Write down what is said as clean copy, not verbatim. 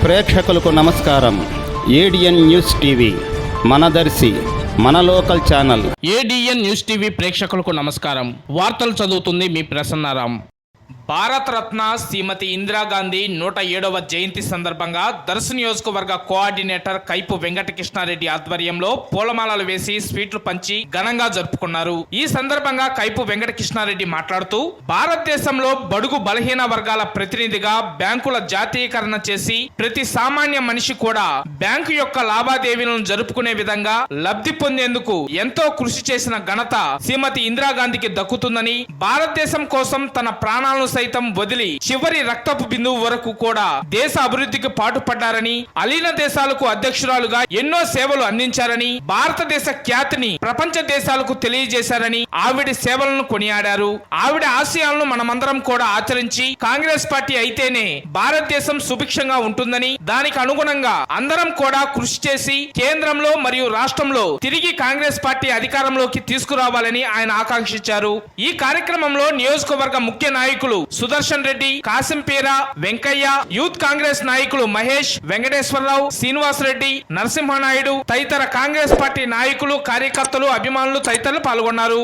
ప్రేక్షకులకు నమస్కారం. ADN news TV మనదర్శి మన local channel. ADN news TV ప్రేక్షకులకు నమస్కారం. వార్తలు చదువుతుంది మీ ప్రసన్నారాం. భారత రత్న శ్రీమతి ఇందిరాగాంధీ 107వ జయంతి సందర్భంగా దర్శి నియోజకవర్గ కోఆర్డినేటర్ కైపు వెంకటకృష్ణారెడ్డి ఆధ్వర్యంలో పూలమాలలు వేసి స్వీట్లు పంచి ఘనంగా జరుపుకున్నారు. ఈ సందర్భంగా కైపు వెంకటకృష్ణారెడ్డి మాట్లాడుతూ, భారతదేశంలో బడుగు బలహీన వర్గాల ప్రతినిధిగా బ్యాంకుల జాతీయకరణ చేసి ప్రతి సామాన్య మనిషి కూడా బ్యాంకు యొక్క లావాదేవీలను జరుపుకునే విధంగా లబ్ధి పొందేందుకు ఎంతో కృషి చేసిన ఘనత శ్రీమతి ఇందిరాగాంధీకి దక్కుతుందని, భారతదేశం కోసం తన ప్రాణాలను సైతం వదిలి చివరి రక్తపు బిందువు వరకు కూడా దేశ అభివృద్ధికి పాటుపడ్డారని, అలీన దేశాలకు అధ్యక్షురాలుగా ఎన్నో సేవలు అందించారని, భారతదేశ ఖ్యాతిని ప్రపంచ దేశాలకు తెలియజేశారని ఆవిడ సేవలను కొనియాడారు. ఆవిడ ఆశయాలను మనమందరం కూడా ఆచరించి కాంగ్రెస్ పార్టీ అయితేనే భారతదేశం సుభిక్షంగా ఉంటుందని, దానికి అనుగుణంగా అందరం కూడా కృషి చేసి కేంద్రంలో మరియు రాష్ట్రంలో తిరిగి కాంగ్రెస్ పార్టీ అధికారంలోకి తీసుకురావాలని ఆయన ఆకాంక్షించారు. ఈ కార్యక్రమంలో నియోజకవర్గ ముఖ్య నాయకులు సుదర్శన్ రెడ్డి, కాసింపేర, వెంకయ్య, యూత్ కాంగ్రెస్ నాయకులు మహేష్, వెంకటేశ్వరరావు, శ్రీనివాస్ రెడ్డి, నరసింహనాయుడు తదితర కాంగ్రెస్ పార్టీ నాయకులు, కార్యకర్తలు, అభిమానులు తదితరులు పాల్గొన్నారు.